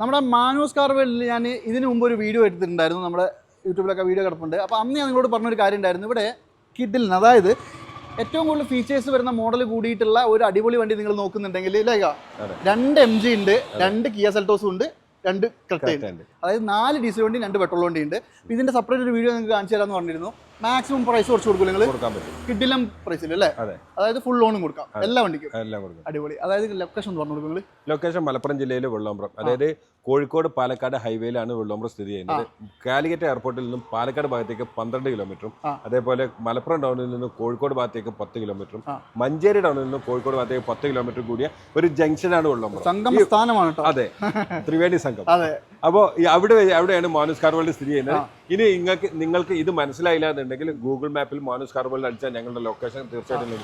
നമ്മുടെ Manus car വേൾഡിൽ ഞാൻ ഇതിനു മുമ്പ് ഒരു വീഡിയോ എടുത്തിട്ടുണ്ടായിരുന്നു. നമ്മുടെ യൂട്യൂബിലൊക്കെ വീഡിയോ കിടപ്പുണ്ട്. അപ്പോൾ അന്ന് ഞാൻ നിങ്ങളോട് പറഞ്ഞൊരു കാര്യം ഉണ്ടായിരുന്നു. ഇവിടെ കിഡിലിന്, അതായത് ഏറ്റവും കൂടുതൽ ഫീച്ചേഴ്സ് വരുന്ന മോഡൽ കൂടിയിട്ടുള്ള ഒരു അടിപൊളി വണ്ടി നിങ്ങൾ നോക്കുന്നുണ്ടെങ്കിൽ ഇല്ലേക്കാ 2 MG ഉണ്ട്, 2 കിയ സെൽറ്റോസും ഉണ്ട്, 2 ക്രെറ്റയുണ്ട്. അതായത് 4 ഡീസൽ വണ്ടി, 2 പെട്രോൾ വണ്ടി ഉണ്ട്. ഇതിന്റെ സെപ്പറേറ്റ് ഒരു വീഡിയോ നിങ്ങൾക്ക് കാണിച്ചു തരാമെന്ന് പറഞ്ഞിരുന്നു. മാക്സിമം പ്രൈസ് കുറച്ച് കൊടുക്കും നിങ്ങൾ കിഡിലും പ്രൈസിൽ അല്ലേ? അതായത് ഫുൾ ലോണും കൊടുക്കാം എല്ലാ വണ്ടിക്കും. അടിപൊളി. അതായത് ലൊക്കേഷൻ പറഞ്ഞു കൊടുക്കും. ലൊക്കേഷൻ മലപ്പുറം ജില്ലയിലെ വെള്ളോമ്പ്രം, അതായത് കോഴിക്കോട് പാലക്കാട് ഹൈവേയിലാണ് വെള്ളോമ്പ്രം സ്ഥിതി ചെയ്യുന്നത്. കാലിക്കറ്റ് എയർപോർട്ടിൽ നിന്നും പാലക്കാട് ഭാഗത്തേക്ക് 12 കിലോമീറ്ററും, അതേപോലെ മലപ്പുറം ടൗണിൽ നിന്നും കോഴിക്കോട് ഭാഗത്തേക്ക് 10 കിലോമീറ്ററും, മഞ്ചേരി ടൗണിൽ നിന്നും കോഴിക്കോട് ഭാഗത്തേക്ക് 10 കിലോമീറ്റർ കൂടിയ ഒരു ജംഗ്ഷനാണ് വെള്ളോമ്പ്രം. സംഗമസ്ഥാനമാണ്. അതെ, ത്രിവേണി സംഘം. അപ്പോൾ അവിടെയാണ് മാനൂസ് കാർ വേൾഡ് സ്ഥിതി ചെയ്യുന്നത്. ഇനി നിങ്ങൾക്ക് ഇത് മനസ്സിലായില്ല എന്നുണ്ടെങ്കിൽ ഗൂഗിൾ മാപ്പിൽ മാനൂസ് കാർ വേൾഡ് അടിച്ചാൽ ഞങ്ങളുടെ ലൊക്കേഷൻ തീർച്ചയായിട്ടും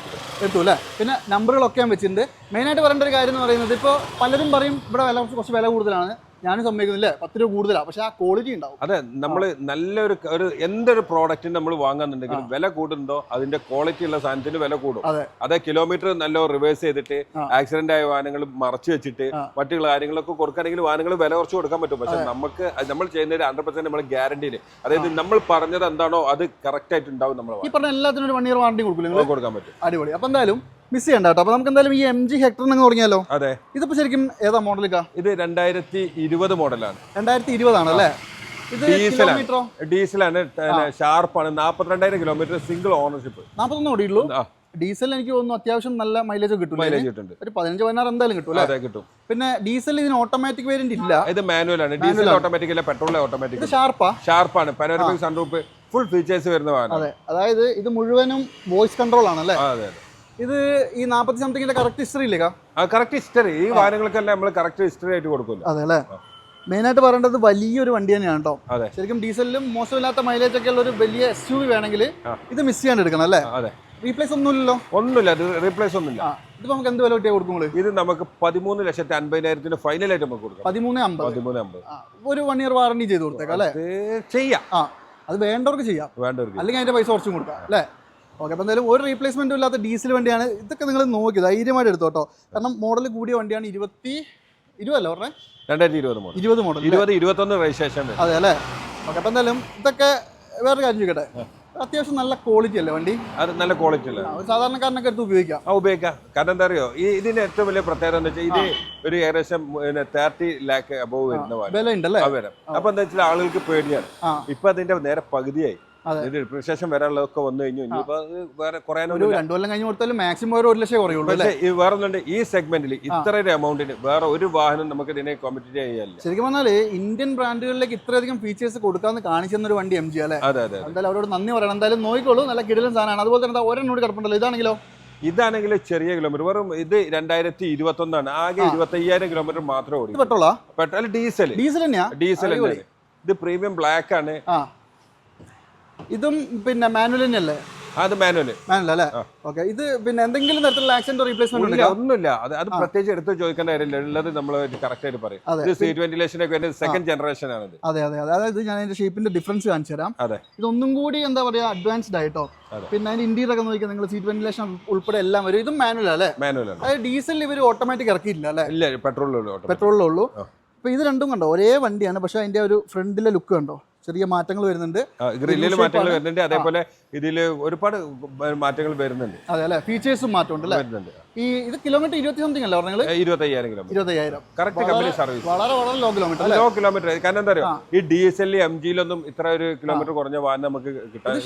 എത്തും അല്ലേ? പിന്നെ നമ്പറുകളൊക്കെ ഞാൻ വെച്ചിട്ടുണ്ട്. മെയിനായിട്ട് പറയേണ്ട ഒരു കാര്യം എന്ന് പറയുന്നത്, ഇപ്പോൾ പലരും പറയും ഇവിടെ കുറച്ച് വില കൂടുതലാണ്. ഞാനും സമ്മതിക്കുന്നില്ലേ, 10 രൂപ കൂടുതലാണ്, പക്ഷെ ആ ക്വാളിറ്റി ഉണ്ടാവും. അതെ, നമ്മൾ നല്ലൊരു എന്തൊരു പ്രോഡക്റ്റിന് നമ്മൾ വാങ്ങാന്നുണ്ടെങ്കിലും വില കൂടുന്നുണ്ടോ അതിന്റെ ക്വാളിറ്റി ഉള്ള സാധനത്തിന് വില കൂടും. അതെ, കിലോമീറ്റർ നല്ല റിവേഴ്സ് ചെയ്തിട്ട് ആക്സിഡന്റ് ആയ വാഹനങ്ങൾ മറച്ചു വെച്ചിട്ട് മറ്റുള്ള കാര്യങ്ങളൊക്കെ കൊടുക്കുകയാണെങ്കിൽ വാഹനങ്ങൾ വില കുറച്ച് കൊടുക്കാൻ പറ്റും. പക്ഷെ നമുക്ക് നമ്മൾ ചെയ്യുന്നതിന് 100% നമ്മൾ ഗ്യാരണ്ടിയിൽ, അതായത് നമ്മൾ പറഞ്ഞത് എന്താണോ അത് കറക്റ്റ് ആയിട്ട് ഉണ്ടാവും. നമ്മൾ ഈ പറഞ്ഞ എല്ലാത്തിനും ഒരു 1 ഇയർ വാറണ്ടി കൊടുക്കാൻ പറ്റും. അടിപൊളി. അപ്പൊ എന്തായാലും മിസ് ചെയ്യണ്ട കേട്ടോ. അപ്പൊ നമുക്ക് എന്തായാലും ഈ MG ഹെക്ടർ എന്ന് തുടങ്ങിയാലോ? അതെ, ഇതിപ്പോ ശരിക്കും ഏതാ മോഡലിക്കാ? ഇത് 2020 മോഡലാണ്. 2020 ആണല്ലേ? ഇത് ഡീസലാണ്, ഷാർപ്പാണ്. 42,000 കിലോമീറ്റർ സിംഗിൾ ഓണർഷിപ്പ്. 41 ഓടിയുള്ളൂ. ഡീസൽ എനിക്ക് തോന്നുന്നു അത്യാവശ്യം നല്ല മൈലേജ് കിട്ടും. ഒരു 15-16 എന്തായാലും കിട്ടും. അതെ, കിട്ടും. പിന്നെ ഡീസൽ ഇതിന് ഓട്ടോമാറ്റിക് വേരിയന്റ് ഇല്ല. ഇത് മാനുവൽ ആണ്. ഡീസൽ ഓട്ടോമാറ്റിക് അല്ല, പെട്രോൾ ഓട്ടോമാറ്റിക്. ഷാർപ്പാണ്. പാനോരമിക് സൺറൂഫ്, ഫുൾ ഫീച്ചേഴ്സ് വരുന്ന വാഹനം. അതെ, അതായത് ഇത് മുഴുവനും വോയിസ് കൺട്രോൾ ആണല്ലേ? അതെ. ഇത് ഈ 40 സംതിങ്ങിന്റെ കറക്റ്റ് ഹിസ്റ്ററി ഇല്ലേ? കറക്റ്റ് ഹിസ്റ്ററി ഈ വാഹനങ്ങൾക്കെല്ലാം നമ്മൾ കറക്റ്റ് ഹിസ്റ്ററി ആയിട്ട് കൊടുക്കുമല്ലോ. അതെ അല്ലേ? മെയിനായിട്ട് പറയേണ്ടത് വലിയൊരു വണ്ടി തന്നെയാണ് കേട്ടോ. ശരിക്കും ഡീസലിലും മോശമില്ലാത്ത മൈലേജ് ഒക്കെ ഉള്ള ഒരു വലിയ SUV വേണമെങ്കിൽ ഇത് മിസ് ചെയ്യാണ്ട് എടുക്കണം അല്ലേ? റീപ്ലേസ് ഒന്നുമില്ലല്ലോ? ഒന്നുമില്ല, റീപ്ലേസ് ഒന്നുമില്ല. ഇത് നമുക്ക് എന്ത് വില കിട്ടിയാൽ കൊടുക്കും? ഇത് നമുക്ക് 13,50,000 ഫൈനലായിട്ട് നമുക്ക് കൊടുക്കാം. 13,50,000. ഒരു 1 ഇയർ വാറണ്ടി ചെയ്ത് കൊടുത്തേക്കാം അല്ലേ? ചെയ്യാം. അത് വേണ്ടവർക്ക് ചെയ്യാം, അല്ലെങ്കിൽ അതിന്റെ പൈസ കുറച്ചും കൊടുക്കാം അല്ലേ? ഓക്കെ. അപ്പോൾ എന്തായാലും ഒരു റീപ്ലേസ്മെന്റും ഇല്ലാത്ത ഡീസൽ വണ്ടിയാണ്. ഇതൊക്കെ നിങ്ങൾ നോക്കി ധൈര്യമായിട്ട് എടുത്തോട്ടോ. കാരണം മോഡൽ കൂടിയ വണ്ടിയാണ്. 2020 അല്ലേ പറഞ്ഞേ? 2020 മോഡൽ. 2021 രജിസ്ട്രേഷൻ. അതെ അല്ലേ? ഓക്കെ. അപ്പോൾ എന്തായാലും ഇതൊക്കെ വേറൊരു കാര്യം ചോദിക്കട്ടെ, അത്യാവശ്യം നല്ല ക്വാളിറ്റി അല്ലേ വണ്ടി? അത് നല്ല ക്വാളിറ്റി അല്ലേ? സാധാരണക്കാരനൊക്കെ എടുത്ത് ഉപയോഗിക്കാം. കാരണം എന്താ അറിയോ, ഇതിന് ഏറ്റവും വലിയ പ്രത്യേകത എന്താ വെച്ചാൽ ഇത് ഒരു ഏകദേശം 30 lakh അബവ് വരുന്ന വില ഉണ്ടല്ലേ? അപ്പൊ എന്താ വെച്ചാൽ ആളുകൾക്ക് പേടിയാണ്. ഇപ്പൊ അതിന്റെ നേരെ പകുതിയായി. ശേഷം വരാനുള്ളതൊക്കെ വന്നു കഴിഞ്ഞു. ഇനിയിപ്പോ വേറെ കുറയാൻ 2 കൊല്ലം കഴിഞ്ഞ് കൊടുത്താലും മാക്സിമം 1 ലക്ഷം കുറയുള്ളൂ. പക്ഷേ വേറെ ഒന്നുണ്ട്, ഈ സെഗ്മെന്റിൽ ഇത്ര ഒരു എമൗണ്ടിന് വേറെ ഒരു വാഹനം നമുക്ക് ഇതിനെ കോമ്പറ്റീറ്റ് ചെയ്യാനില്ല. ശരിക്കും പറഞ്ഞാല് ഇന്ത്യൻ ബ്രാൻഡുകളിലേക്ക് ഇത്രയധികം ഫീച്ചേഴ്സ് കൊടുക്കാന്ന് കാണിച്ചു തന്നൊരു വണ്ടി MG അല്ലേ? അതെ. എന്തായാലും അവരോട് നന്ദി പറയണം. എന്തായാലും നോക്കിക്കോളൂ, നല്ല കിടിലൻ സാധനമാണ്. അതുപോലെ തന്നെ ഒരെണ്ണോട് കിടപ്പുണ്ടല്ലോ. ഇതാണെങ്കിൽ ചെറിയ കിലോമീറ്റർ, വെറും ഇത് 2021 ആണ്. ആകെ 25,000 കിലോമീറ്റർ മാത്രമേ ഓടി. പെട്രോളാ? പെട്രോൾ ഡീസൽ തന്നെയാ? ഡീസൽ. ഇത് പ്രീമിയം ബ്ലാക്ക് ആണ്. ഇതും പിന്നെ മാനുവൽ തന്നെയല്ലേ? അത് മാനുവൽ അല്ലേ? ഓക്കെ. ഇത് പിന്നെ എന്തെങ്കിലും തരത്തിലുള്ള ആക്സിഡന്റ് റീപ്ലേസ്മെന്റ് ഒന്നുമില്ല. അത് പ്രത്യേകിച്ച് എടുത്ത് ചോദിക്കേണ്ട കാര്യമില്ല. ഉള്ളത് നമ്മൾ കറക്റ്റ് ആയിട്ട് പറയും. ഇത് സീറ്റ് വെന്റിലേഷൻ ഒക്കെ സെക്കൻഡ് ജനറേഷൻ ആണ്. അതെ. അതായത് ഞാൻ അതിന്റെ ഷേപ്പിന്റെ ഡിഫറൻസ് കാണിച്ചു തരാം. ഇതൊന്നും കൂടി എന്താ പറയാ അഡ്വാൻസ്ഡ് ആയിട്ടോ. പിന്നെ അതിന്റെ ഇന്റീരിയർ ഒക്കെ നോക്കിയാൽ നിങ്ങൾ സീറ്റ് വെന്റിലേഷൻ ഉൾപ്പെടെ എല്ലാം വരും. ഇതും മാനുവൽ അല്ലേ? മാനുവൽ. അതായത് ഡീസലിൽ ഇവർ ഓട്ടോമാറ്റിക് ഇറക്കിയില്ല അല്ലേ? ഇല്ല, പെട്രോളിലുള്ളൂ. അപ്പൊ ഇത് രണ്ടും കണ്ടോ ഒരേ വണ്ടിയാണ്, പക്ഷെ അതിന്റെ ഒരു ഫ്രണ്ടിലെ ലുക്ക് കണ്ടോ, ചെറിയ മാറ്റങ്ങൾ വരുന്നുണ്ട്. ഗ്രില്ലിൽ മാറ്റങ്ങൾ വരുന്നുണ്ട്. അതേപോലെ ഇതിൽ ഒരുപാട് മാറ്റങ്ങൾ വരുന്നുണ്ട്. അതെ അല്ലെ? ഫീച്ചേഴ്സും മാറ്റമുണ്ട് അല്ലേ? ഇത് കിലോമീറ്റർ 20 സംതിങ് അല്ലേ പറഞ്ഞത്? 25,000 കിലോമീറ്റർ. Correct company service. വളരെ ലോ കിലോമീറ്റർ. കാരണം എന്താ പറയുക, ഈ DSL MG-ലൊന്നും ഇത്ര ഒരു കിലോമീറ്റർ കുറഞ്ഞ വാഹനം നമുക്ക് കിട്ടാൻ.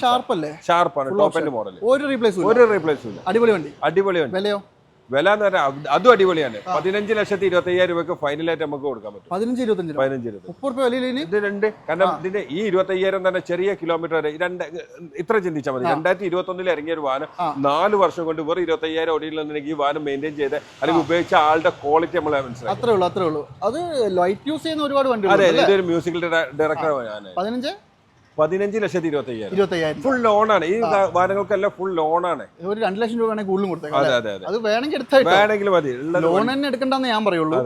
ഷാർപ്പാണ്. Top end model. ഒരു റീപ്ലേസ് ഇല്ല. അടിപൊളി വണ്ടി. വിലയോ? വില എന്ന് പറഞ്ഞാൽ അതും അടിപൊളിയാണ്. 15,25,000 രൂപയ്ക്ക് ഫൈനലായിട്ട് നമുക്ക് കൊടുക്കാൻ പറ്റും. 15,20 ഇത് രണ്ട്. കാരണം ഇതിന്റെ ഈ 25,000 തന്നെ ചെറിയ കിലോമീറ്റർ ഇത്ര ചിന്തിച്ചാൽ മതി. 2021 ഇറങ്ങിയ ഒരു വാഹനം 4 വർഷം കൊണ്ട് വെറും 25,000 ഓടിയില്ലെന്നുണ്ടെങ്കിൽ ഈ വാഹനം മെയിൻറ്റെയിൻ ചെയ്ത് അല്ലെങ്കിൽ ഉപയോഗിച്ച ആളുടെ ക്വാളിറ്റി നമ്മൾ മനസ്സിലാക്കി. അത്രേ ഉള്ളൂ. അത് ലൈറ്റ് യൂസ് ചെയ്യുന്ന ഒരുപാട് വണ്ടി. അതെ, ഇതൊരു മ്യൂസിക്കൽ ഡയറക്ടറാണ് ഞാൻ. 15,25,000 ഫുൾ ലോണാണ്. ഈ വാഹനങ്ങൾക്കെല്ലാം ഫുൾ ലോണാണ്. ഒരു 2 ലക്ഷം രൂപ വേണമെങ്കിൽ കൂടുതലും കൊടുത്തേക്കാം. അത് വേണമെങ്കിൽ മതി. ലോൺ തന്നെ എടുക്കണ്ടെന്ന് ഞാൻ പറയുള്ളൂ.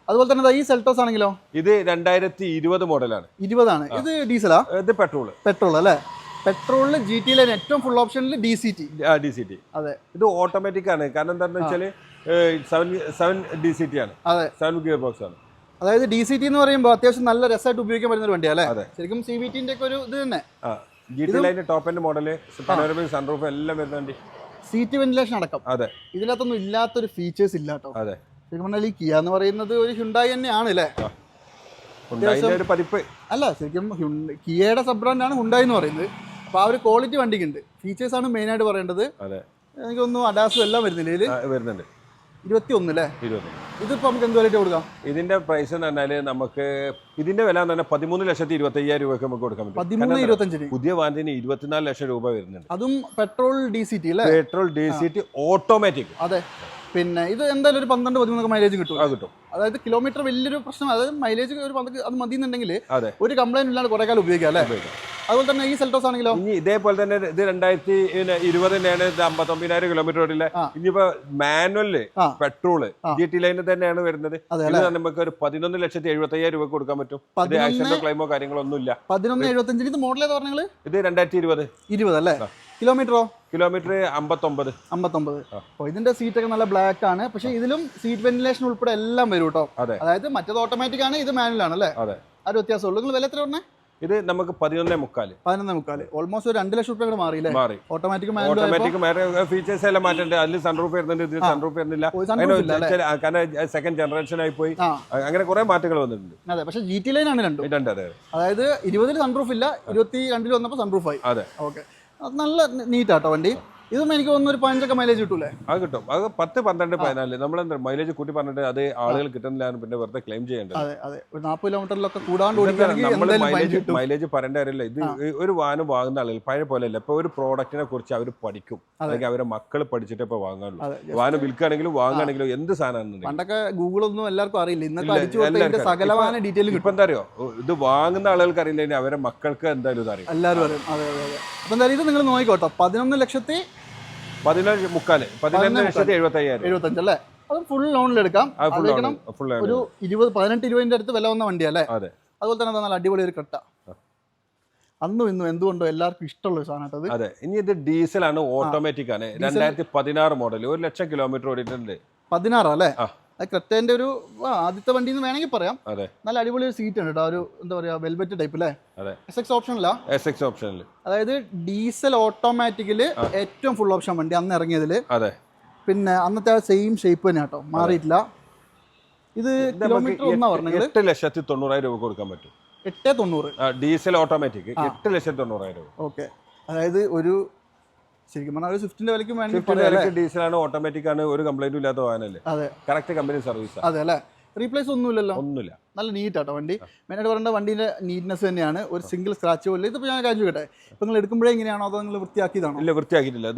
അതുപോലെ തന്നെ ഈ സെൽറ്റോസ് ആണെങ്കിലോ? ഇത് 2020 മോഡലാണ്. 20 ആണ്. ഇത് ഡീസലാ? ഇത് പെട്രോൾ അല്ലേ? പെട്രോളില് GT-ലെ ഏറ്റവും ഫുൾ ഓപ്ഷനിൽ DCT. അതെ. ഇത് ഓട്ടോമാറ്റിക് ആണ്. കാരണം എന്താണെന്ന് വെച്ചാൽ 7 DCT ആണ്. 7 ഗിയർ ബോക്സ് ആണ്. അതായത് DCT എന്ന് പറയുമ്പോൾ അത്യാവശ്യം നല്ല രസമായിട്ട് ഉപയോഗിക്കാൻ പറ്റുന്ന ഒരു വണ്ടിയാണ് അതെ. അല്ലേ? ശരിക്കും CVT ന്റെ ഒക്കെ ഒരു ഇത് തന്നെ. GT ലൈൻ്റെ top end model, panoramic sunroof എല്ലാം വരുന്ന വണ്ടി. സീറ്റ് വെന്റിലേഷൻ അടക്കം. അതെ. ഇതിനകത്തൊന്നും ഇല്ലാത്തൊരു ഫീച്ചേഴ്സ് ഇല്ല കേട്ടോ. അതെ. ശരിക്കും പറഞ്ഞാൽ ഈ കിയ എന്ന് പറയുന്നത് ഒരു ഹ്യുണ്ടായി തന്നെയാണ് അല്ലേ? ഒരു പതിപ്പ് അല്ല, ശരിക്കും കിയയുടെ സബ് ബ്രാൻഡാണ് ഹുണ്ടായി എന്ന് പറയുന്നത്. അപ്പോൾ ആ ഒരു ക്വാളിറ്റി വണ്ടിക്കുണ്ട്. ഫീച്ചേഴ്സ് ആണ് മെയിൻ ആയിട്ട് പറയേണ്ടത്. അതെ. എനിക്കൊന്നും അഡാസും എല്ലാം വരുന്നില്ല ഇതിൽ. വരുന്നുണ്ട്. 21 അല്ലേ? 21. ഇതിപ്പോൾ നമുക്ക് എന്ത് വിലയിട്ട് കൊടുക്കാം? ഇതിന്റെ പ്രൈസ് എന്ന് പറഞ്ഞാൽ നമുക്ക് ഇതിന്റെ വില എന്ന് പറഞ്ഞാൽ 13,25,000 രൂപയ്ക്ക് നമുക്ക് കൊടുക്കാൻ പറ്റും. 13-25. പുതിയ വാഹനത്തിന് 24 ലക്ഷം രൂപ വരുന്നുണ്ട്. അതും പെട്രോൾ DCT അല്ലേ? Petrol DCT automatic. അതെ. പിന്നെ ഇത് എന്തായാലും ഒരു 12-13 മൈലേജ് കിട്ടും. കിട്ടും. അതായത് കിലോമീറ്റർ വലിയൊരു പ്രശ്നം. അതായത് മൈലേജ് ഒരു അത് മതി എന്നുണ്ടെങ്കിൽ അതെ, ഒരു കംപ്ലൈന്റ് ഇല്ലാണ്ട് കുറെ കാലം ഉപയോഗിക്കാം അല്ലേ? അതുപോലെ തന്നെ ഈ സെൽറ്റോസ് ആണെങ്കിലോ ഇനി ഇതേപോലെ തന്നെ ഇത് 2020 ഇത് 59,000 കിലോമീറ്റർ ഓടില്ല. ഇനിയിപ്പോ മാനുവല് പെട്രോള് GT ലൈനിൽ തന്നെയാണ് വരുന്നത്. ഇത് നമുക്ക് ഒരു 11,75,000 രൂപ കൊടുക്കാൻ പറ്റും. ഇത് ആക്സിഡന്റോ ക്ലെയിമോ കാര്യങ്ങളോ ഒന്നുമില്ല. 11,75. ഇത് മോഡൽ ഏതാ പറഞ്ഞത്? ഇത് 2020 അല്ലേ? കിലോമീറ്ററോ? കിലോമീറ്റർ 59. അപ്പോൾ ഇതിന്റെ സീറ്റ് ഒക്കെ നല്ല ബ്ലാക്ക് ആണ്. പക്ഷേ ഇതിലും സീറ്റ് വെന്റിലേഷൻ ഉൾപ്പെടെ എല്ലാം വരും കേട്ടോ. അതായത് മറ്റേത് ഓട്ടോമാറ്റിക് ആണ്, ഇത് മാനുവൽ ആണ് അല്ലേ? അതെ. ആ ഒരു വ്യത്യാസമുള്ളൂ. നിങ്ങൾ വില എത്ര പറഞ്ഞേ? ഇത് നമുക്ക് 11,300,000. ഓൾമോസ്റ്റ് ഒരു 2 ലക്ഷം രൂപ കൂടെ മാറി. ഓട്ടോമാറ്റിക് ഫീച്ചേഴ്സ് എല്ലാം മാറ്റേണ്ടത്. അതിൽ സൺറൂഫ് വരുന്നുണ്ട്, ഇതിൽ സൺറൂഫ് വരുന്നില്ല. കാരണം സെക്കൻഡ് ജനറേഷൻ ആയി പോയി. അങ്ങനെ കുറെ മാറ്റങ്ങൾ വന്നിട്ടുണ്ട്. അതെ. പക്ഷേ GT ലൈൻ ആണ് രണ്ടും. അതായത് 20 സൺറൂഫ് ഇല്ല, 22 വന്നപ്പോൾ സൺറൂഫ് ആയി. അതെ. ഓക്കെ. അത് നല്ല നീറ്റാട്ടോ വണ്ടി. ഇതും എനിക്ക് തോന്നുന്നു ഒരു 15 മൈലേജ് കിട്ടൂലേ? അത് കിട്ടും. അത് 10, 12, 14 നമ്മളെന്താ മൈലേജ് കൂട്ടി പറഞ്ഞിട്ട് അത് ആളുകൾ കിട്ടുന്നില്ല, പിന്നെ വെറുതെ ക്ലെയിം ചെയ്യേണ്ടത്. അതെ. ഒരു 40 കിലോമീറ്ററിലൊക്കെ കൂടാണ്ട് മൈലേജ് പറയേണ്ട കാര്യമില്ല. ഇത് ഒരു വാഹനം വാങ്ങുന്ന ആളുകൾ പഴയ പോലെയല്ല. ഇപ്പൊ ഒരു പ്രോഡക്റ്റിനെ കുറിച്ച് അവർ പഠിക്കും, അല്ലെങ്കിൽ അവരെ മക്കൾ പഠിച്ചിട്ടേ ഇപ്പൊ വാങ്ങാനുള്ളൂ. വാഹനം വിൽക്കുകയാണെങ്കിലും വാങ്ങുകയാണെങ്കിലും എന്ത് സാധനമാണ്. പണ്ടൊക്കെ ഗൂഗിളൊന്നും എല്ലാവർക്കും അറിയില്ല. ഇന്നത്തെ സകലമായ ഡീറ്റെയിൽ ഇപ്പൊ എന്താ അറിയോ, ഇത് വാങ്ങുന്ന ആളുകൾക്ക് അറിയില്ലെങ്കിൽ അവരെ മക്കൾക്ക് എന്തായാലും ഇത് അറിയും. എല്ലാവരും അറിയും. അതെ. അപ്പൊ എന്തായാലും ഇത് നിങ്ങൾ നോക്കിക്കോട്ടോ. 11,75,000 11,75,000 അല്ലേ? അത് ഫുൾ ലോണിൽ എടുക്കാം. ഒരു 18-20 അടുത്ത് വില വന്ന വണ്ടിയല്ലേ? അതുപോലെ തന്നെ നല്ല അടിപൊളി ഒരു കട്ട. അന്നും ഇന്നും എന്തുകൊണ്ടോ എല്ലാവർക്കും ഇഷ്ടമുള്ള ഒരു സാധനം. അതെ. ഇനി ഇത് ഡീസലാണ്, ഓട്ടോമാറ്റിക് ആണ്. 2016 മോഡൽ, 1 ലക്ഷം കിലോമീറ്റർ ഓടിയിട്ടുണ്ട്. 16 അല്ലേ? ക്രെറ്റേന്റെ ഒരു ആദ്യത്തെ വണ്ടി എന്ന് വേണമെങ്കിൽ പറയാം. നല്ല അടിപൊളി ഒരു സീറ്റ് ഉണ്ട് കേട്ടോ. ഒരു എന്താ പറയാ, വെൽവെറ്റ് ടൈപ്പ് അല്ലേ? SX ഓപ്ഷനിൽ. അതായത് ഡീസൽ ഓട്ടോമാറ്റിക്കില് ഏറ്റവും ഫുൾ ഓപ്ഷൻ വണ്ടി അന്ന് ഇറങ്ങിയതില്. പിന്നെ അന്നത്തെ ആ സെയിം ഷേപ്പ് തന്നെ കേട്ടോ, മാറിയിട്ടില്ല. ഇത് കിലോമീറ്റർ ഒന്നാ പറഞ്ഞത് 8,90,000 രൂപ കൊടുക്കാൻ പറ്റും. 8,90,000 ഡീസൽ ഓട്ടോമാറ്റിക് 8,90,000 രൂപ. ഓക്കെ. അതായത് ഒരു ശരിക്കും പറഞ്ഞാൽ ഒരു സ്വിഫ്റ്റിന്റെ വിലയ്ക്ക് വേണമെങ്കിൽ ഡീസലാണ്, ഓട്ടോമാറ്റിക് ആണ്, ഒരു കംപ്ലൈന്റും ഇല്ലാത്ത വാഹനല്ലേ? Correct company service. അതെ അല്ലേ? റീപ്ലേസ് ഒന്നുമില്ലല്ലോ? ഒന്നുമില്ല. നല്ല നീറ്റ് ആട്ടോ വണ്ടി. മെയിനായിട്ട് പറയേണ്ട വണ്ടീന്റെ നീറ്റ്നെസ് തന്നെയാണ്. ഒരു സിംഗിൾ സ്ക്രാച്ച് പോലും. ഇതിപ്പോൾ ഞാൻ കാര്യം കേട്ടെ, ഇപ്പൊ നിങ്ങൾ എടുക്കുമ്പോഴേ എങ്ങനെയാണോ അതോ നിങ്ങൾ വൃത്തിയാക്കിയതാണോ? ഇല്ല, വൃത്തിയാക്കിയിട്ടില്ല.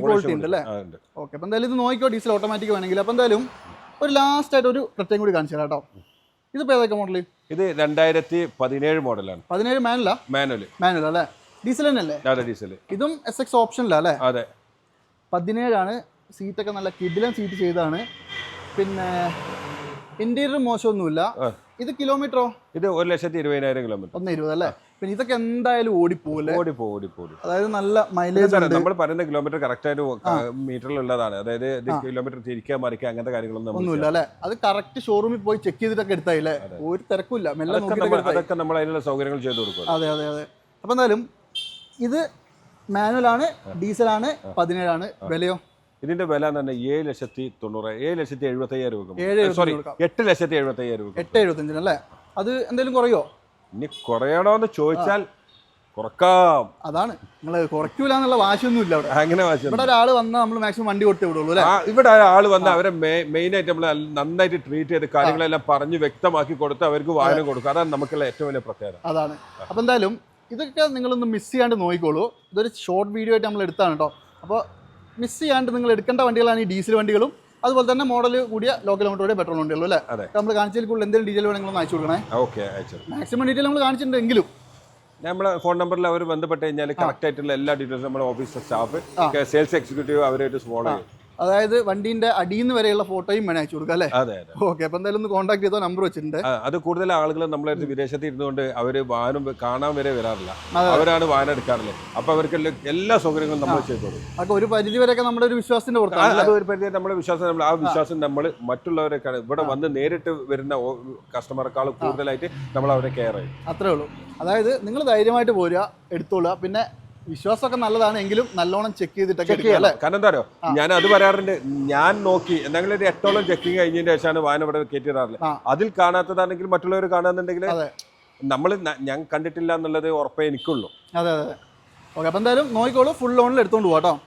ക്വാളിറ്റി ഉണ്ട് അല്ലേ? ഓക്കെ. അപ്പോൾ എന്തായാലും ഇത് നോക്കിക്കോ, ഡീസൽ ഓട്ടോമാറ്റിക് വേണമെങ്കിൽ. അപ്പോൾ എന്തായാലും ഒരു ലാസ്റ്റ് ആയിട്ട് ഒരു പ്രത്യേകം കൂടി കാണിച്ചു തരാം കേട്ടോ. ഇതിപ്പോൾ ഏതൊക്കെ മോഡൽ? ഇത് 2017 മോഡലാണ്. 17 മാനുവൽ അല്ലേ? ഡീസൽ തന്നെയല്ലേ? അതെ, ഡീസൽ. ഇതും SX ഓപ്ഷനിലല്ലേ? അതെ. 17 സീറ്റൊക്കെ നല്ല കിഡിലൻ സീറ്റ് ചെയ്താണ്. പിന്നെ ഇന്റീരിയർ മോശമൊന്നുമില്ല. ഇത് കിലോമീറ്ററോ? ഇത് 1,20,000 കിലോമീറ്റർ. 1,20 അല്ലേ? പിന്നെ ഇതൊക്കെ എന്തായാലും ഓടിപ്പോകും. അതായത് നല്ല മൈലേജ്. നമ്മൾ പറയുന്ന കിലോമീറ്റർ കറക്റ്റ് ആയിട്ട് മീറ്ററിലുള്ളതാണ്. അതായത് കിലോമീറ്റർ തിരിക്കാൻ മറിക്കുക അങ്ങനത്തെ കാര്യങ്ങളൊന്നും ഒന്നുമില്ല അല്ലേ? അത് കറക്റ്റ് ഷോറൂമിൽ പോയി ചെക്ക് ചെയ്തിട്ടൊക്കെ എടുത്തായില്ലേ? ഒരു തിരക്കില്ല. അതൊക്കെ നമ്മൾ അതിനുള്ള സൗകര്യങ്ങൾ ചെയ്തു കൊടുക്കും. അതെ. അപ്പൊ എന്തായാലും ഇത് മാനുവലാണ്, ഡീസലാണ്, 17. വിലയോ? ഇതിന്റെ വില തന്നെ 7,70,000 രൂപ. 8,75,000 രൂപ. 8,75 അല്ലേ? അത് എന്തെങ്കിലും കുറയോ? ഇനി കുറയണോന്ന് ചോദിച്ചാൽ കുറക്കാം. അതാണ്, നിങ്ങൾ കുറയ്ക്കൂല എന്നുള്ള വാശിയൊന്നും ഇല്ല അവിടെ. അങ്ങനെ വാശി ഇവിടെ ഒരാൾ വന്നാൽ നമ്മൾ മാക്സിമം വണ്ടി കൊടുത്തേ വിടുള്ളൂ അല്ലേ? ഇവിടെ ആൾ വന്ന് അവരെ മെയിൻ ആയിട്ട് നമ്മൾ നന്നായിട്ട് ട്രീറ്റ് ചെയ്ത് കാര്യങ്ങളെല്ലാം പറഞ്ഞ് വ്യക്തമാക്കി കൊടുത്ത് അവർക്ക് വാഹനം കൊടുക്കുക. അതാണ് നമുക്കുള്ള ഏറ്റവും വലിയ പ്രത്യേകത. അതാണ്. അപ്പൊ എന്തായാലും ഇതൊക്കെ നിങ്ങളൊന്ന് മിസ് ചെയ്യാണ്ട് നോക്കിക്കോളൂ. ഇതൊരു ഷോർട്ട് വീഡിയോ ആയിട്ട് നമ്മൾ എടുത്താണ് കേട്ടോ. അപ്പോൾ മിസ് ചെയ്യാണ്ട് നിങ്ങൾ എടുക്കേണ്ട വണ്ടികളാണ് ഈ ഡീസൽ വണ്ടികളും, അതുപോലെ തന്നെ മോഡൽ കൂടിയ ലോ കിലോമീറ്റർ പെട്രോൾ വണ്ടികളും അല്ലേ? നമ്മൾ കാണിച്ചതിൽ കൂടുതൽ എന്തെങ്കിലും ഡീറ്റെയിൽ വേണമെങ്കിൽ അയച്ചു കൊടുക്കണേ. മാക്സിമം ഡീറ്റെയിൽ നമ്മൾ കാണിച്ചിട്ടുണ്ടെങ്കിലും നമ്മളെ ഫോൺ നമ്പറിൽ അവർ ബന്ധപ്പെട്ട് കഴിഞ്ഞാൽ കറക്റ്റ് ആയിട്ടുള്ള എല്ലാ ഡീറ്റെയിൽസും നമ്മുടെ ഓഫീസിലെ സ്റ്റാഫ്, സെയിൽസ് എക്സിക്യൂട്ടീവ് അവരായിട്ട് ഫോളോ ചെയ്യും. അതായത് വണ്ടീൻ്റെ അടിയിൽ നിന്ന് വരെയുള്ള ഫോട്ടോയും വേണേ അയച്ചു കൊടുക്കുക അല്ലേ? അതെ അതെ. ഓക്കെ, അപ്പോൾ എന്തായാലും ഒന്ന് കോൺടാക്ട് ചെയ്തോ, നമ്പർ വെച്ചിട്ടുണ്ട്. അത് കൂടുതൽ ആളുകൾ നമ്മളെ അടുത്ത് വിദേശത്ത് ഇരുന്നുകൊണ്ട് അവര് വാഹനം കാണാൻ വരെ വരാറില്ല, അവരാണ് വാഹനം എടുക്കാറില്ല. അപ്പൊ അവർക്ക് എല്ലാ സൗകര്യങ്ങളും നമ്മൾ ചെയ്തോളൂ. അതൊക്കെ ഒരു പരിധി വരെയൊക്കെ നമ്മുടെ ഒരു വിശ്വാസത്തിന്റെ പുറത്താണ്. അത് ഒരു പരിധി നമ്മുടെ വിശ്വാസം, ആ വിശ്വാസം നമ്മൾ മറ്റുള്ളവരൊക്കെ ഇവിടെ വന്ന് നേരിട്ട് വരുന്ന കസ്റ്റമറേക്കാൾ കൂടുതലായിട്ട് നമ്മൾ അവരെ കെയർ ചെയ്യും. അത്രേ ഉള്ളൂ. അതായത് നിങ്ങൾ ധൈര്യമായിട്ട് പോരുക, എടുത്തോളുക. പിന്നെ വിശ്വാസമൊക്കെ നല്ലതാണ് എങ്കിലും നല്ലോണം ചെക്ക് ചെയ്തിട്ടൊക്കെ അല്ലേ? കാരണം എന്താ പറയുക, ഞാൻ അത് പറയാറുണ്ട്. ഞാൻ നോക്കി എന്തെങ്കിലും ഒരു 8ഓളം ചെക്കിങ് കഴിഞ്ഞതിന് ശേഷമാണ് വാഹനം ഇവിടെ കയറ്റിയിടാറില്ല. അതിൽ കാണാത്തതാണെങ്കിൽ മറ്റുള്ളവർ കാണാന്നുണ്ടെങ്കിൽ നമ്മൾ ഞാൻ കണ്ടിട്ടില്ല എന്നുള്ളത് ഉറപ്പേ എനിക്കുള്ളൂ. അതെ അതെ. ഓക്കെ, അപ്പോൾ എന്തായാലും നോക്കിക്കോളൂ, ഫുൾ ലോണിൽ എടുത്തോണ്ട് പോകാം കേട്ടോ.